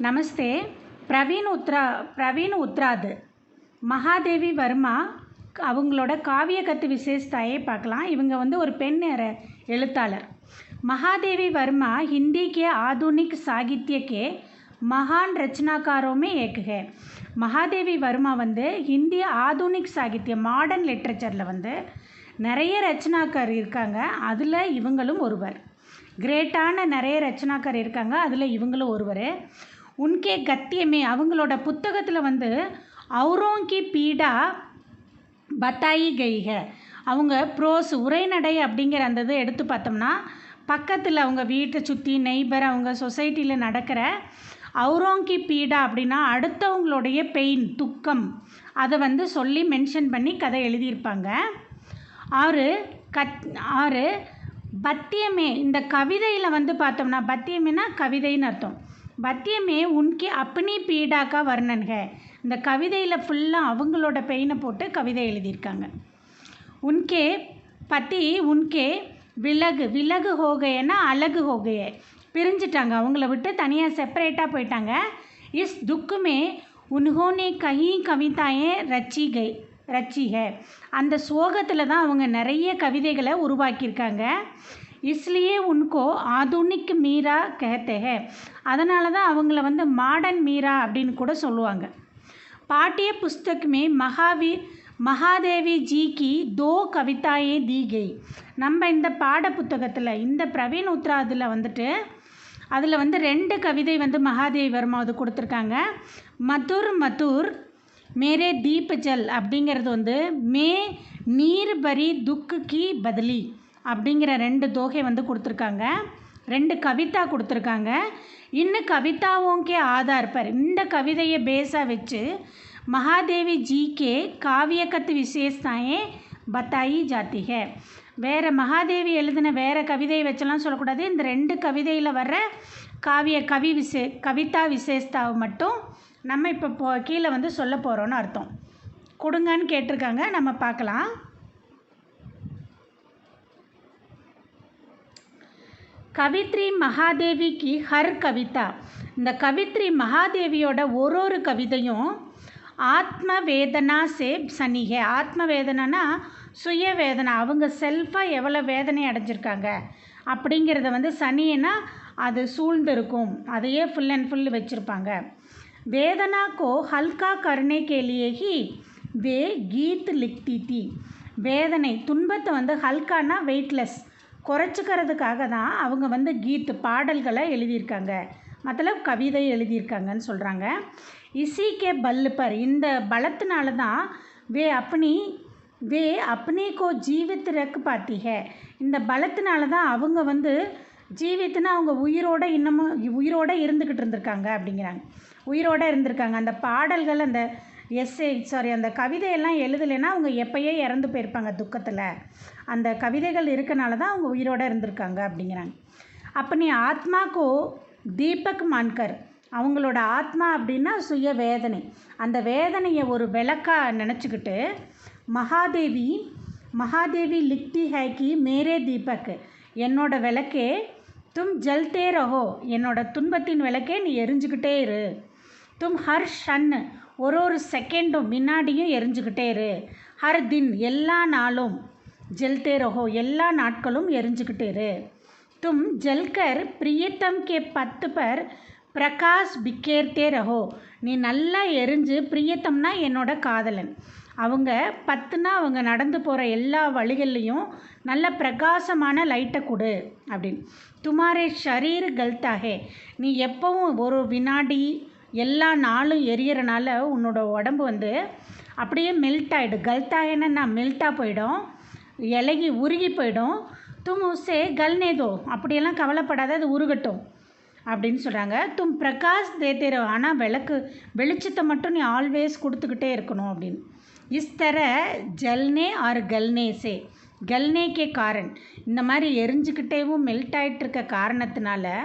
நமஸ்தே. பிரவீன் உத்ராத் மகாதேவி வர்மா அவங்களோட காவிய கத்து விசேஷத்தாயை பார்க்கலாம். இவங்க வந்து ஒரு பெண் எழுத்தாளர். महादेवी वर्मा हिंदी के आधुनिक साहित्य के महान रचनाकारों में एक है. महादेवी वर्मा வந்து ஹிந்தி ஆதுனிக் சாகித்ய மாடர்ன் லிட்ரேச்சரில் வந்து நிறைய ரச்சனாக்கார் இருக்காங்க. அதில் இவங்களும் ஒருவர். கிரேட்டான நிறைய ரச்சனாக்கார் இருக்காங்க. அதில் இவங்களும் ஒருவர். உன்கே கத்தியமே அவங்களோட புத்தகத்தில் வந்து அவுரோங்கி பீடா பத்தாயி கை ஹை. அவங்க ப்ரோஸ் உரைநடை அப்படிங்கிற அந்த இதை எடுத்து பார்த்தோம்னா பக்கத்தில் அவங்க வீட்டை சுற்றி நெய்பர் அவங்க சொசைட்டியில் நடக்கிற அவுரோங்கி பீடா அப்படின்னா அடுத்தவங்களுடைய பெயின் துக்கம் அதை வந்து சொல்லி மென்ஷன் பண்ணி கதை எழுதியிருப்பாங்க. ஆறு பத்தியமே இந்த கவிதையில் வந்து பார்த்தோம்னா பத்தியமேனா கவிதைன்னு அர்த்தம். பத்தியமே உன்கே அப்பனி பீடாக்கா வர்ணன்க. இந்த கவிதையில் ஃபுல்லாக அவங்களோட பெயினை போட்டு கவிதை எழுதியிருக்காங்க. உன்கே பத்தி உன்கே விலகு ஹோகையன்னா அழகு ஹோகையே பிரிஞ்சிட்டாங்க. அவங்கள விட்டு தனியாக செப்பரேட்டாக போயிட்டாங்க. இஸ் துக்குமே உன்ஹோனே கஹி கவிதாயே ரச்சி ஹை. அந்த சோகத்தில் தான் அவங்க நிறைய கவிதைகளை உருவாக்கியிருக்காங்க. இஸ்லியே உன்கோ ஆதுனிக் மீரா கஹத்தே ஹை. அதனால தான் அவங்கள வந்து மாடர்ன் மீரா அப்படின்னு கூட சொல்லுவாங்க. பாட்டிய புஸ்தகமே மகாதேவி ஜி கி 2 கவிதாயே दी गई. நம்ம இந்த பாட புத்தகத்தில் இந்த பிரவீன் உத்ராதில் வந்துட்டு அதில் வந்து 2 கவிதை வந்து மகாதேவி வர்மா அது கொடுத்துருக்காங்க. மதுர் மேரே தீப் ஜல் அப்படிங்கிறது வந்து மே நீர் பரி துக்கு கி பதலி அப்படிங்கிற 2 தோகை வந்து கொடுத்துருக்காங்க. 2 கவிதா கொடுத்துருக்காங்க. இன்னும் கவிதாவோங்கே ஆதார் பர் இந்த கவிதையை பேஸாக வச்சு महादेवी जी के काव्यकत विशेषताएं बताई जाती है. வேறு மகாதேவி எழுதின வேறு கவிதை வச்செல்லாம் சொல்லக்கூடாது. இந்த 2 கவிதையில் வர்ற கவிதா விசேஷத்தாவை மட்டும் நம்ம இப்போ கீழே வந்து சொல்ல போகிறோன்னு அர்த்தம். கொடுங்கன்னு கேட்டிருக்காங்க. நம்ம பார்க்கலாம். கவித்ரி மகாதேவி கி ஹர் கவிதா. இந்த கவித்ரி மகாதேவியோட ஒரு கவிதையும் ஆத்ம வேதனா சே சனி ஹே. ஆத்ம வேதனைனா சுய வேதனை. அவங்க செல்ஃபாக எவ்வளோ வேதனை அடைஞ்சிருக்காங்க அப்படிங்கிறத வந்து சனின்னா அது சூழ்ந்து இருக்கும். அதையே ஃபுல் அண்ட் ஃபுல் வச்சுருப்பாங்க. வேதனா கோ ஹல்கா கர்னே K Liye he way Keith லிக்தி தி. வேதனை துன்பத்தை வந்து ஹல்கானா வெயிட்லெஸ் குறைச்சிக்கிறதுக்காக தான் அவங்க வந்து கீத் பாடல்களை எழுதியிருக்காங்க. மத்தலப் கவிதை எழுதியிருக்காங்கன்னு சொல்கிறாங்க. இசிக்கே பல் பர் இந்த பலத்தினால தான் வே அப்பனே கோ ஜீவித் ரக் பாத்தி ஹே. இந்த பலத்தினால தான் அவங்க வந்து ஜீவித்துனா அவங்க உயிரோடு இருந்துக்கிட்டு இருந்திருக்காங்க அப்படிங்கிறாங்க. உயிரோடு இருந்திருக்காங்க. அந்த பாடல்கள் அந்த அந்த கவிதையெல்லாம் எழுதலைன்னா அவங்க எப்பயே இறந்து போயிருப்பாங்க துக்கத்தில். அந்த கவிதைகள் இருக்கனால தான் அவங்க உயிரோடு இருந்திருக்காங்க அப்படிங்கிறாங்க. அப்பனே ஆத்மாக்கோ தீபக் மான்கர். அவங்களோட ஆத்மா அப்படின்னா சுய வேதனை. அந்த வேதனையை ஒரு விளக்காக நினச்சிக்கிட்டு மகாதேவி லிக்தி ஹேக்கி மேரே தீபக் என்னோட விளக்கே தும் ஜல்தே ரஹோ. என்னோட துன்பத்தின் விளக்கே நீ எரிஞ்சுக்கிட்டே இரு. தும் ஹர் ஷன் ஒரு செகண்டும் முன்னாடியும் எரிஞ்சுக்கிட்டே இரு. ஹர் தின் எல்லா நாளும் ஜல்தே ரஹோ எல்லா நாட்களும் எரிஞ்சுக்கிட்டே இரு. तुम जलकर प्रियतम के पथ पर प्रकाश बिखेरते रहो. நீ நல்லா எரிஞ்சு பிரியத்தம்னா என்னோட காதலன். அவங்க பத்துனா அவங்க நடந்து போகிற எல்லா வழிகள்லையும் நல்ல பிரகாசமான லைட்டை கொடு அப்படின்னு. துமாரே ஷரீர் கல்தாகே. நீ எப்பவும் ஒரு வினாடி எல்லா நாளும் எரியறனால உன்னோட உடம்பு வந்து அப்படியே மெல்ட் ஆகிடும். கல்தாகேன்னா மெல்ட்டாக போயிடும், இலகி உருகி போயிடும். தும் உஸ்ஸே கல்னே தோ. அப்படியெல்லாம் கவலைப்படாத, அது உருகட்டும் அப்படின்னு சொல்கிறாங்க. தும் பிரகாஷ் தேத்தேரோ. ஆனால் வெளிச்சத்தை மட்டும் நீ ஆல்வேஸ் கொடுத்துக்கிட்டே இருக்கணும் அப்படின்னு. இஸ் தர ஜல்னே ஆர் கல்னே சே. கல்னே கே காரன் இந்த மாதிரி எரிஞ்சுக்கிட்டேவும் மெல்ட் ஆகிட்டு இருக்க காரணத்தினால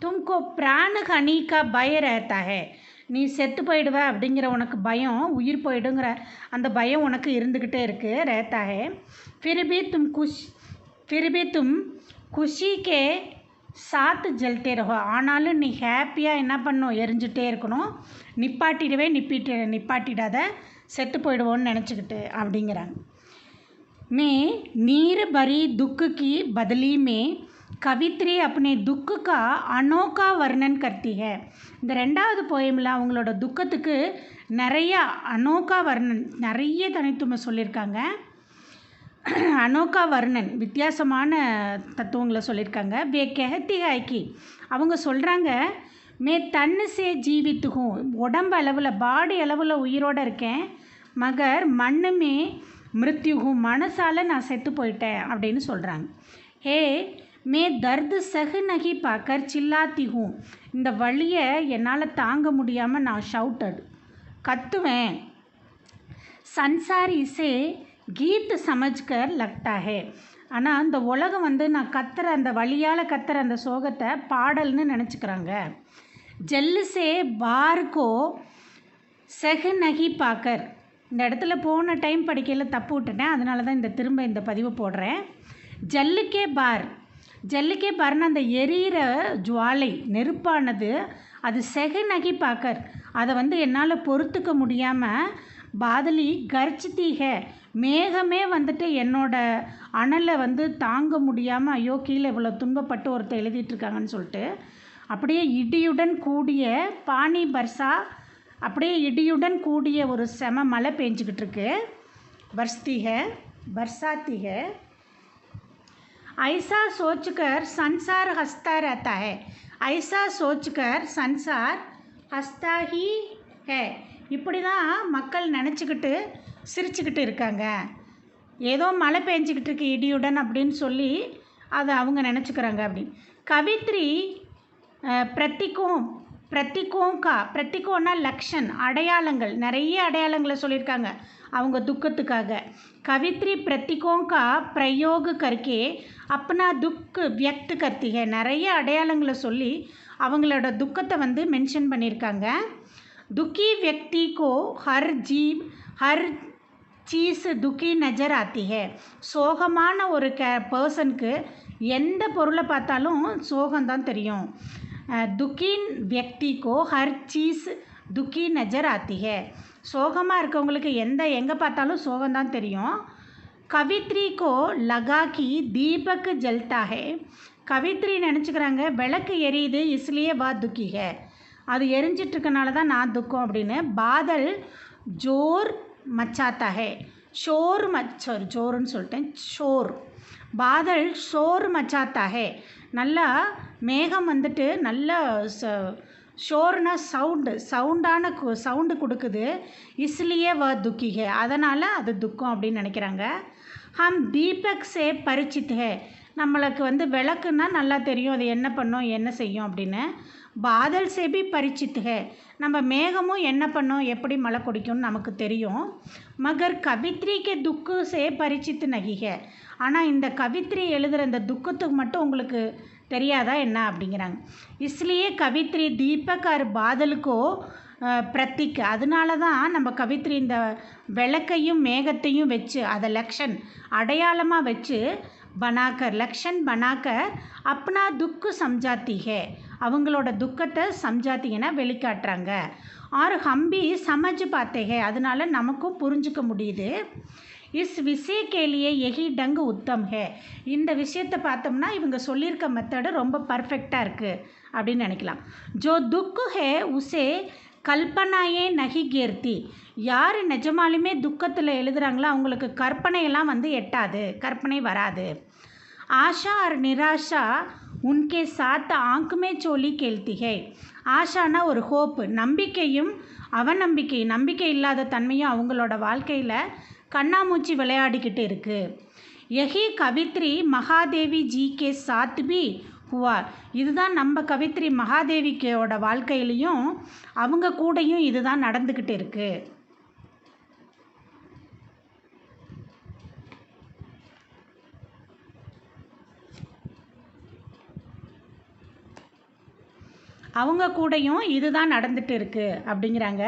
தும்கோ பிராண ஹனிக்கா பய ரஹத்தா ஹே. நீ செத்து போயிடுவ அப்படிங்கிற உனக்கு பயம், உயிர் போயிடுங்கிற அந்த பயம் உனக்கு இருந்துக்கிட்டே இருக்குது. ரஹத்தா ஹே. फिर भी तुम खुशी के சாத்து ஜல்தே ரஹோ, ஆனாலும் நீ ஹாப்பியாக என்ன பண்ணும், எரிஞ்சிட்டே இருக்கணும். நிப்பாட்டிடாத, செத்து போயிடுவோன்னு நினச்சிக்கிட்டு அப்படிங்கிறாங்க. मैं नीर भरी दुख की बदली में கவித்ரி अपने दुख का अनोखा वर्णन करती है. இந்த ரெண்டாவது போயமில் அவங்களோட துக்கத்துக்கு நிறைய அனோக்கா வர்ணன், நிறைய தனித்துவம் சொல்லியிருக்காங்க. அனோக்கா வர்ணன் வித்தியாசமான தத்துவங்களை சொல்லியிருக்காங்க. வே கெஹத்தி ஹாய்க்கி, அவங்க சொல்கிறாங்க, மே தன்னு சே ஜீவித்துகும், உடம்பு அளவில் பாடி அளவில் உயிரோடு இருக்கேன். மகர் மண்ணுமே மிருத்யுகும், மனசால் நான் செத்து போயிட்டேன் அப்படின்னு சொல்கிறாங்க. ஹே மே தர்து சஹ் நகி பாக்கர் சில்லாத்தி ஹூம், இந்த வழியை என்னால் தாங்க முடியாமல் நான் ஷவுட்டட் கத்துவேன். சன்சார் இசே கீத் சமஜ்கர் லக்தா ஹே, ஆனால் இந்த உலகம் வந்து நான் கத்துற அந்த வழியால் கத்துற அந்த சோகத்தை பாடல்னு நினச்சிக்கிறாங்க. ஜல்லு சே பார்கோ சஹ் நகி பாக்கர், இந்த இடத்துல போன டைம் படிக்கையில் தப்பு விட்டுட்டேன், அதனால தான் திரும்ப இந்த பதிவு போடுறேன். ஜல்லுக்கே பார்னா அந்த எரியிற ஜுவாலை நெருப்பானது, அது செக நகி பாக்கர், அதை வந்து என்னால் பொறுத்துக்க முடியாமல் பாதலி கர்ச்சித்தீக, மேகமே வந்துட்டு என்னோட அனலை வந்து தாங்க முடியாமல், ஐயோ கீழே இவ்வளோ துன்பப்பட்டு ஒருத்தர் எழுதிட்டுருக்காங்கன்னு சொல்லிட்டு அப்படியே இடியுடன் கூடிய பானி பர்சா, அப்படியே இடியுடன் கூடிய ஒரு செம மழை பெஞ்சிக்கிட்டு இருக்கு. बरसाती है ऐसा सोचकर संसार हंसता रहता है. ऐसा सोचकर संसार हंसता ही है, இப்படி தான் மக்கள் நினச்சிக்கிட்டு சிரிச்சுக்கிட்டு இருக்காங்க. ஏதோ மழை பெஞ்சிக்கிட்டு இருக்கு இடியுடன் அப்படின்னு சொல்லி அதை அவங்க நினச்சிக்கிறாங்க அப்படின்னு. கவித்ரி பிரத்திகோன்னா லக்ஷன், அடையாளங்கள், நிறைய அடையாளங்களை சொல்லியிருக்காங்க அவங்க துக்கத்துக்காக. கவித்ரி பிரத்திகோங்கா பிரயோக கர்க்கே அப்பனா துக் வியக்த் கர்த்தி ஹை, நிறைய அடையாளங்களை சொல்லி அவங்களோட துக்கத்தை வந்து மென்ஷன் பண்ணியிருக்காங்க. துக்கி வியக்தி கோ ஹர் சீஸ் துக்கி நஜர் ஆத்தி ஹை, சோகமான ஒரு பர்சனுக்கு எந்த பொருளை பார்த்தாலும் சோகம்தான் தெரியும். துக்கின் வியக்தி கோ ஹர் சீஸ் துக்கி நஜர் ஆத்தி ஹை, சோகமாக இருக்கவங்களுக்கு எங்கே பார்த்தாலும் சோகம்தான் தெரியும். கவித்ரி கோ லகாக்கி தீபக் ஜல்தா ஹை, கவித்ரி நினச்சிக்கிறாங்க விளக்கு எரியுது, இஸ்லியே வா துக்கி ஹை, அது எரிஞ்சிட்ருக்கனால தான் நான் துக்கம் அப்படின்னு. பாதல் ஜோர் மச்சாத்தா ஹை, ஜோருன்னு சொல்லிட்டேன், பாதல் ஷோர் மச்சாத்தா ஹை, நல்லா மேகம் வந்துட்டு நல்லா ஷோர்னா சவுண்டு கொடுக்குது. இஸ்லியே வ துக்கி ஹே, அதனால் அது துக்கம் அப்படின்னு நினைக்கிறாங்க. ஹம் தீபக் சே பரிச்சித் ஹே, நம்மளுக்கு வந்து விளக்குன்னா நல்லா தெரியும் அது என்ன பண்ணும் என்ன செய்யும் அப்படின்னு. பாதல் சே பி பரிச்சித் ஹே, நம்ம மேகமும் என்ன பண்ணும் எப்படி மழை குடிக்கும்னு நமக்கு தெரியும். மகர் கவித்ரிக்கு துக்கு சே பரிச்சித் நகி ஹே, ஆனால் இந்த கவித்ரி எழுதுகிற இந்த துக்கத்துக்கு மட்டும் உங்களுக்கு தெரியாதா என்ன அப்படிங்கிறாங்க. இஸ்லியே கவித்ரி தீபக் ஆர் பாதலுக்கோ பிரத்திக், அதனால தான் நம்ம கவித்ரி இந்த விளக்கையும் மேகத்தையும் வச்சு அதை லக்ஷன் அடையாளமாக வச்சு லக்ஷன் பனாக்கர் அப்னா துக்கு சம்ஜாத்தி ஹே, அவங்களோட துக்கத்தை சம்ஜாத்திங்கன்னா வெளிக்காட்டுறாங்க. ஆர் ஹம்பி சமஜ் பார்த்தே ஹே, அதனால நமக்கும் புரிஞ்சுக்க முடியுது. இஸ் விஷய கேலியே எஹி டங் உத்தம் ஹே, இந்த விஷயத்தை பார்த்தோம்னா இவங்க சொல்லியிருக்க மெத்தடு ரொம்ப பர்ஃபெக்டாக இருக்குது அப்படின்னு நினைக்கலாம். ஜோ துக்கு ஹே உசே கல்பனாயே நகி கேர்த்தி, யார் நிஜமாலுமே துக்கத்தில் எழுதுகிறாங்களோ அவங்களுக்கு கற்பனையெல்லாம் வந்து எட்டாது, கற்பனை வராது. ஆஷா ஆர் நிராஷா உன்கே சாத் ஆங்க்குமே சோலி கேள்த்தி ஹே, ஆஷானா ஒரு ஹோப்பு, நம்பிக்கையும் நம்பிக்கை இல்லாத தன்மையும் அவங்களோட வாழ்க்கையில் கண்ணாமூச்சி விளையாடிக்கிட்டு இருக்குது. யஹி கவித்ரி மகாதேவி ஜி கே சாத் பி ஹுவா, இதுதான் நம்ம கவித்ரி மகாதேவிக்கோட வாழ்க்கையிலையும் அவங்க கூடயும் இதுதான் நடந்துக்கிட்டு இருக்குது. அவங்க கூடயும் இதுதான் நடந்துட்டு இருக்குது அப்படிங்கிறாங்க.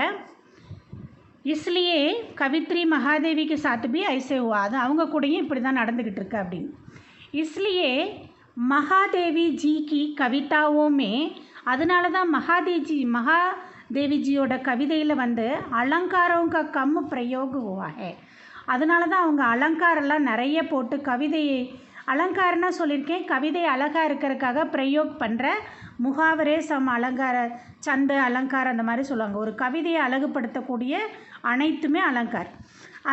इसलिए कवित्री महादेवी के साथ भी ऐसे हुआ, அது அவங்க கூடயும் இப்படி தான் நடந்துக்கிட்டு இருக்கு அப்படின்னு. इसलिए महादेवी जी की कविताओं में அதனால தான் महादेवी ஜியோட கவிதையில் வந்து அலங்காரம் का कम प्रयोग हुआ है. அதனால தான் அவங்க அலங்காரம்லாம் நிறைய போட்டு கவிதையை அலங்காரம்னா சொல்லியிருக்கேன். கவிதை அழகாக இருக்கிறதுக்காக பிரயோக் பண்ணுற முகாவரே அலங்கார சந்து அலங்காரம் அந்த மாதிரி சொல்லுவாங்க. ஒரு கவிதையை அழகுபடுத்தக்கூடிய அனைத்துமே அலங்கார்.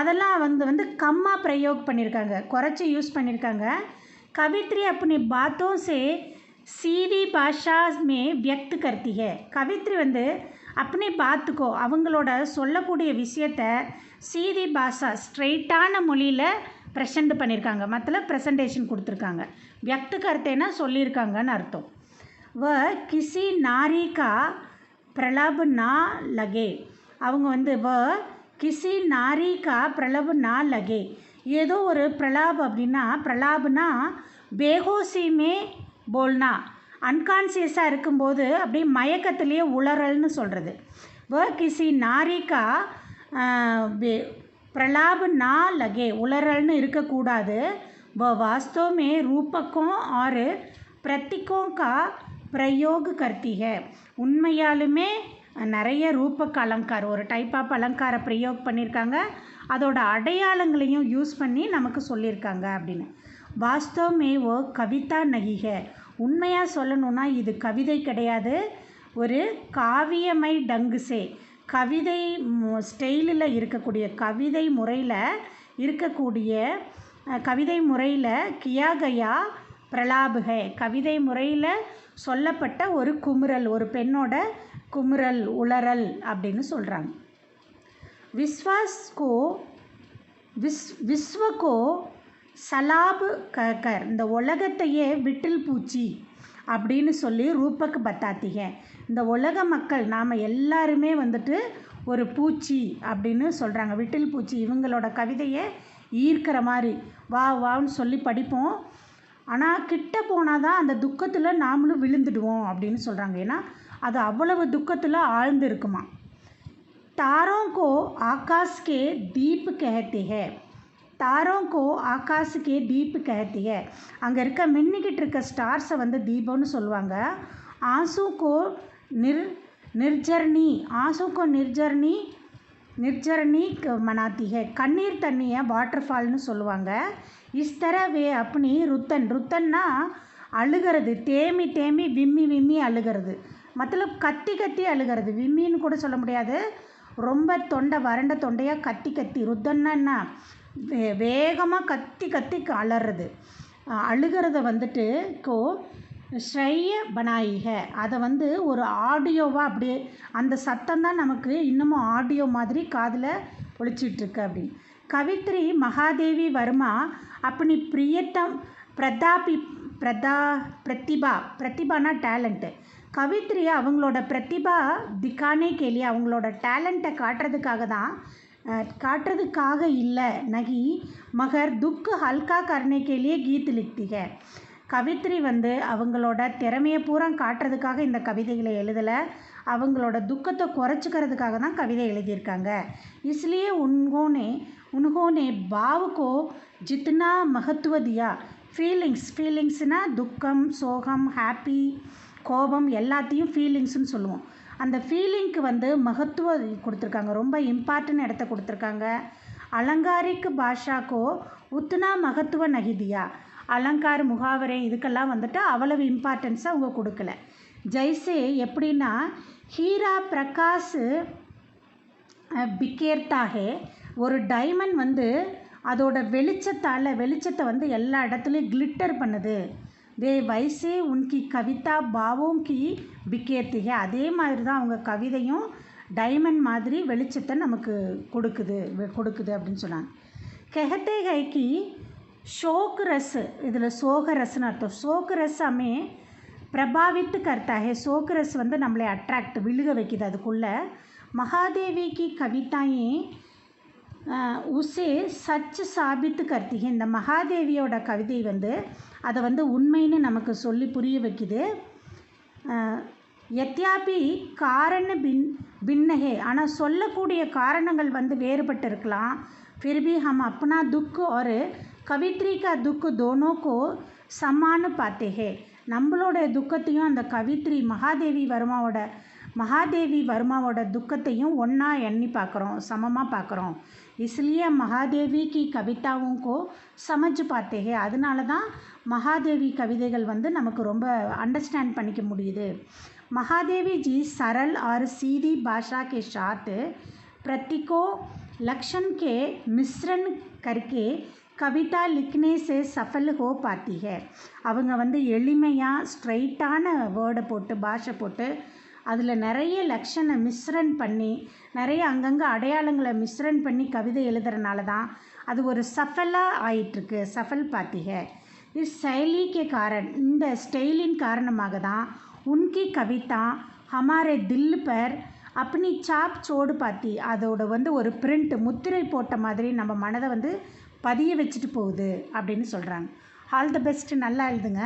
அதெல்லாம் வந்து கம்மா பிரயோக் பண்ணியிருக்காங்க, குறைச்சி யூஸ் பண்ணியிருக்காங்க. कवित्री अपनी बातों से सीधी भाषा में व्यक्त करती है. कवित्री வந்து अपनी बात को அவங்களோட சொல்லக்கூடிய விஷயத்தை சீதி பாஷா ஸ்ட்ரெயிட்டான மொழியில் ப்ரெசென்ட் பண்ணியிருக்காங்க. மற்றல ப்ரெசன்டேஷன் கொடுத்துருக்காங்க. व्यक्त करतेனா சொல்லியிருக்காங்கன்னு அர்த்தம். वह किसी नारी का प्रलाप ना लगे. அவங்க வந்து वह किसी नारी का प्रलाप ना लगे. ஏதோ ஒரு பிரலாப் அப்படின்னா பிரலாப்னா பேகோசிமே போல்னா அன்கான்சியஸாக இருக்கும்போது அப்படியே மயக்கத்திலேயே உளறல்னு சொல்கிறது. கிசி நாரிக்கா பிரலாப் நா லகே உளறல்னு இருக்கக்கூடாது. வாஸ்தவமே ரூபக்கும் ஆறு பிரத்திக்கும் கா பிரயோக் கர்த்தி है. உண்மையாலுமே நிறைய ரூபக் அலங்கார் ஒரு டைப் ஆஃப் அலங்கார பிரயோக் பண்ணியிருக்காங்க. அதோட அடையாளங்களையும் யூஸ் பண்ணி நமக்கு சொல்லியிருக்காங்க அப்படின்னு. வாஸ்தவமே ஓ கவிதா நகிக. உண்மையாக சொல்லணுன்னா இது கவிதை கிடையாது, ஒரு காவியமை டங்குசே கவிதை ஸ்டைலில் இருக்கக்கூடிய கவிதை முறையில் கியாகயா பிரலாபுகை கவிதை முறையில் சொல்லப்பட்ட ஒரு குமுறல், ஒரு பெண்ணோட குமுறல் உளறல் அப்படின்னு சொல்கிறாங்க. விஸ்வகோ சலாபு கர் இந்த உலகத்தையே விட்டில் பூச்சி அப்படின்னு சொல்லி ரூபக்கு பத்தாத்திக. இந்த உலக மக்கள் நாம் எல்லாருமே வந்துட்டு ஒரு பூச்சி அப்படின்னு சொல்கிறாங்க. விட்டில் பூச்சி இவங்களோட கவிதையை ஈர்க்கிற மாதிரி வா வான்னு சொல்லி படிப்போம். ஆனால் கிட்ட போனால் தான் அந்த துக்கத்தில் நாமளும் விழுந்துடுவோம் அப்படின்னு சொல்கிறாங்க. ஏன்னா அது அவ்வளவு துக்கத்தில் ஆழ்ந்து இருக்குமா. तारों को आकाश के दीप कहते हैं. तारों को आकाश के दीप कहते हैं. அங்கே இருக்க மின்னிக்கிட்டு இருக்க ஸ்டார்ஸை வந்து தீபம்னு சொல்லுவாங்க. ஆசு கோ நிர்ஜர்னி மனாத்தி है. கண்ணீர் தண்ணியை வாட்டர்ஃபால்னு சொல்லுவாங்க. இஸ்தர வே அப்படி ருத்தன்னா அழுகிறது, தேமி விம்மி அழுகிறது. மத்தலப் கத்தி அழுகிறது. விம்மின்னு கூட சொல்ல முடியாது, ரொம்ப வறண்ட தொண்டையாக கத்தி ருத்தன்னா வேகமாக கத்தி அலறது. அழுகிறத வந்துட்டு ஸ்ரைய பனாயிக அதை வந்து ஒரு ஆடியோவாக அப்படியே அந்த சத்தம் தான் நமக்கு இன்னமும் ஆடியோ மாதிரி காதில் ஒழிச்சிட்ருக்கு அப்படின்னு. கவித்ரி மகாதேவி வர்மா அப்படி பிரியத்தம் பிரதிபானா டேலண்ட்டு. கவித்ரி அவங்களோட பிரதிபா திக்கானே கேலி அவங்களோட டேலண்ட்டை காட்டுறதுக்காக இல்லை நகி மகர் துக்கு ஹல்கா கர்னே கேலியே கீத் லிக்திக. கவித்ரி வந்து அவங்களோட திறமையை பூரா காட்டுறதுக்காக இந்த கவிதைகளை எழுதலை, அவங்களோட துக்கத்தை குறைச்சிக்கிறதுக்காக தான் கவிதை எழுதியிருக்காங்க. इसलिए उन्होंने भाव को जितना महत्व दिया. ஃபீலிங்ஸ்னால் துக்கம், சோகம், ஹாப்பி, கோபம் எல்லாத்தையும் ஃபீலிங்ஸ்னு சொல்லுவோம். அந்த ஃபீலிங்க்கு வந்து மகத்துவம் கொடுத்துருக்காங்க, ரொம்ப இம்பார்ட்டன்ட் இடத்த கொடுத்துருக்காங்க. அலங்காரிக் பாஷாக்கோ உத்னா மகத்துவ நகிதியா. அலங்கார் முகாவரே இதுக்கெல்லாம் வந்துட்டு அவ்வளவு இம்பார்ட்டன்ஸை அவங்க கொடுக்கல. ஜெய்ஸே எப்படின்னா ஹீரா பிரகாஷ் பிக்கேர்த்தாகே ஒரு டைமண்ட் வந்து அதோட வெளிச்சத்தை வந்து எல்லா இடத்துலையும் கிளிட்டர் பண்ணுது. வே வைசே உன்கி கவிதா பாவோங்கி பிக்கேர்த்திக. அதே மாதிரி தான் அவங்க கவிதையும் டைமண்ட் மாதிரி வெளிச்சத்தை நமக்கு கொடுக்குது அப்படின்னு சொன்னாங்க. கெஹத்தே கைக்கி ஷோக் ரஸ், இதில் சோக ரஸ்ன்னு அர்த்தம். சோக் ரஸ் அமே பிரபாவித்து கர்த்தாகே. சோக் ரஸ் வந்து நம்மளை அட்ராக்ட் விழுக வைக்குது அதுக்குள்ளே. மகாதேவிக்கு கவிதாயே உசே சச் சாபித்து கர்த்திகை. இந்த மகாதேவியோட கவிதை வந்து அதை வந்து உண்மைன்னு நமக்கு சொல்லி புரிய வைக்குது. யத்யாபி காரண பின்னகே, ஆனால் சொல்லக்கூடிய காரணங்கள் வந்து வேறுபட்டு இருக்கலாம். फिर भी हम अपना दुख और कवित्री का दुख दोनों को சமானு பாத்தேகே. நம்மளோட துக்கத்தையும் அந்த கவித்ரி மகாதேவி வர்மாவோட துக்கத்தையும் ஒன்றா எண்ணி பார்க்குறோம், சமமாக பார்க்குறோம். इसलिए மகாதேவி கி கவிதாவும் கோ சமஜ் பாத்தேகே. அதனால தான் மகாதேவி கவிதைகள் வந்து நமக்கு ரொம்ப அண்டர்ஸ்டாண்ட் பண்ணிக்க முடியுது. महादेवी जी सरल और सीधी भाषा के साथ प्रतीकों लक्षण के मिश्रण करके கவிதா लिखने से सफल हो पाती है. அவங்க வந்து எளிமையாக ஸ்ட்ரைட்டான வேர்டை போட்டு பாஷை போட்டு அதில் நிறைய லக்ஷனை மிஸ்ரன் பண்ணி நிறைய அங்கங்கே அடையாளங்களை மிஸ்ரன் பண்ணி கவிதை எழுதுறனால தான் அது ஒரு சஃபலாக ஆயிட்டுருக்கு. சஃபல் பாத்திக. இஸ் செயலிக்கு இந்த ஸ்டைலின் காரணமாக தான் உன்கி கவிதா ஹமாரே தில் பர் அப்படி சாப் சோடு பாத்தி அதோட வந்து ஒரு பிரிண்ட் முத்திரை போட்ட மாதிரி நம்ம மனதை வந்து பதிய வச்சுட்டு போகுது அப்படின்னு சொல்கிறாங்க. All the best. நல்லா எழுதுங்க.